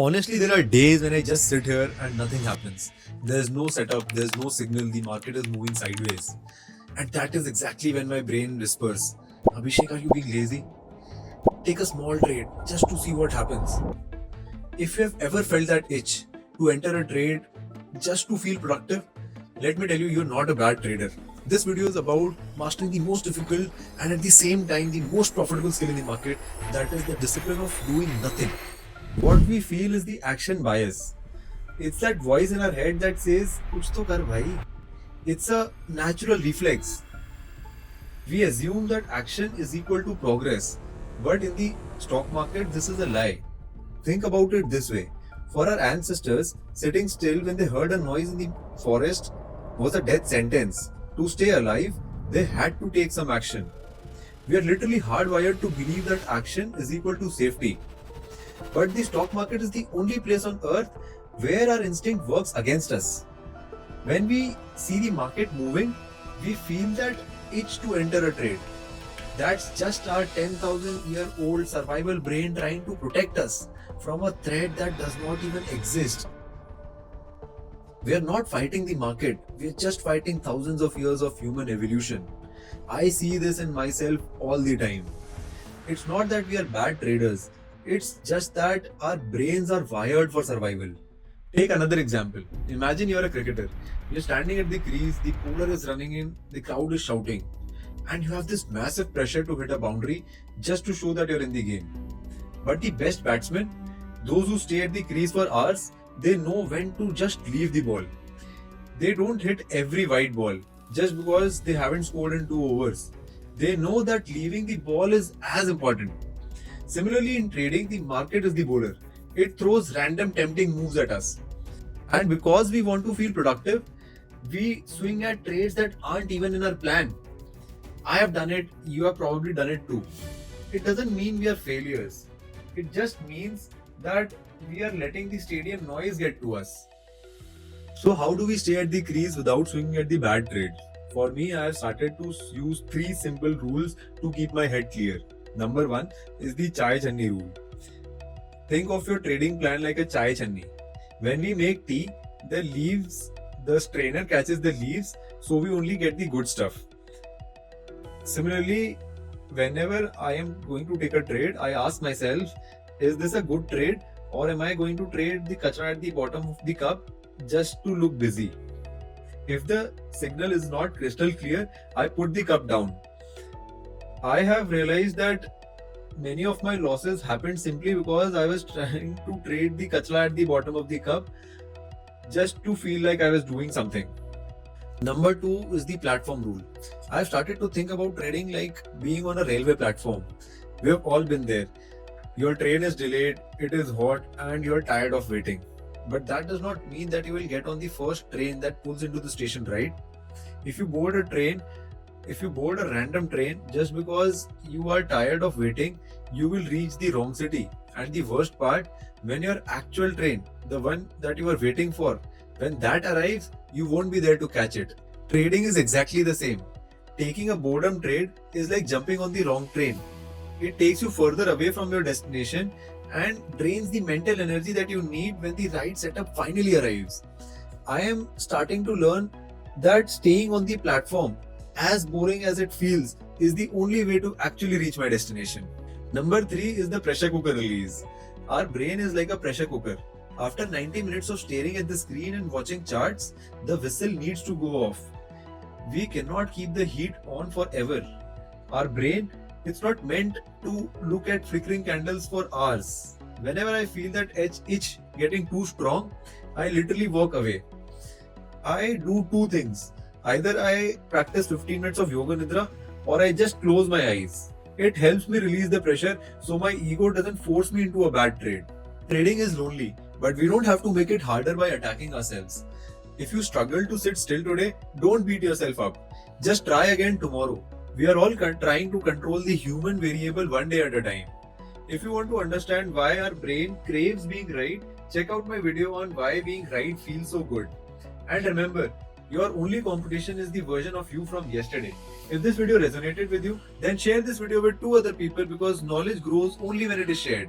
Honestly, there are days when I just sit here and nothing happens. There's no setup, there's no signal, the market is moving sideways. And that is exactly when my brain whispers, Abhishek, are you being lazy? Take a small trade just to see what happens. If you have ever felt that itch to enter a trade just to feel productive, let me tell you, you're not a bad trader. This video is about mastering the most difficult and at the same time the most profitable skill in the market, that is the discipline of doing nothing. What we feel is the action bias. It's that voice in our head that says, Kuch to kar bhai. It's a natural reflex. We assume that action is equal to progress. But in the stock market, this is a lie. Think about it this way. For our ancestors, sitting still when they heard a noise in the forest was a death sentence. To stay alive, they had to take some action. We are literally hardwired to believe that action is equal to safety. But the stock market is the only place on earth where our instinct works against us. When we see the market moving, we feel that itch to enter a trade. That's just our 10,000-year-old survival brain trying to protect us from a threat that does not even exist. We are not fighting the market, we are just fighting thousands of years of human evolution. I see this in myself all the time. It's not that we are bad traders, it's just that our brains are wired for survival. Take another example. Imagine you're a cricketer. You're standing at the crease, the bowler is running in, the crowd is shouting, and you have this massive pressure to hit a boundary just to show that you're in the game. But the best batsmen, those who stay at the crease for hours, they know when to just leave the ball. They don't hit every white ball just because they haven't scored in 2 overs. They know that leaving the ball is as important. Similarly, in trading, the market is the bowler. It throws random tempting moves at us. And because we want to feel productive, we swing at trades that aren't even in our plan. I have done it, you have probably done it too. It doesn't mean we are failures. It just means that we are letting the stadium noise get to us. So how do we stay at the crease without swinging at the bad trade? For me, I have started to use 3 simple rules to keep my head clear. Number 1 is the chai channi rule. Think of your trading plan like a chai channi. When we make tea, the strainer catches the leaves, so we only get the good stuff. Similarly, whenever I am going to take a trade, I ask myself, is this a good trade or am I going to trade the kachra at the bottom of the cup just to look busy? If the signal is not crystal clear, I put the cup down. I have realized that many of my losses happened simply because I was trying to trade the kachra at the bottom of the cup just to feel like I was doing something. Number 2 is the platform rule. I've started to think about trading like being on a railway platform. We have all been there. Your train is delayed, it is hot, and you're tired of waiting. But that does not mean that you will get on the first train that pulls into the station, right? If you board a random train just because you are tired of waiting, you will reach the wrong city. And the worst part, when your actual train, the one that you are waiting for, when that arrives, you won't be there to catch it. Trading is exactly the same. Taking a boredom trade is like jumping on the wrong train. It takes you further away from your destination and drains the mental energy that you need when the right setup finally arrives. I am starting to learn that staying on the platform, as boring as it feels, is the only way to actually reach my destination. Number 3 is the pressure cooker release. Our brain is like a pressure cooker. After 90 minutes of staring at the screen and watching charts, the whistle needs to go off. We cannot keep the heat on forever. Our brain, it's not meant to look at flickering candles for hours. Whenever I feel that itch getting too strong, I literally walk away. I do 2 things. Either I practice 15 minutes of yoga nidra or I just close my eyes. It helps me release the pressure so my ego doesn't force me into a bad trade. Trading is lonely, but we don't have to make it harder by attacking ourselves. If you struggle to sit still today, don't beat yourself up. Just try again tomorrow. We are all trying to control the human variable one day at a time. If you want to understand why our brain craves being right, check out my video on why being right feels so good. And remember, your only competition is the version of you from yesterday. If this video resonated with you, then share this video with 2 other people because knowledge grows only when it is shared.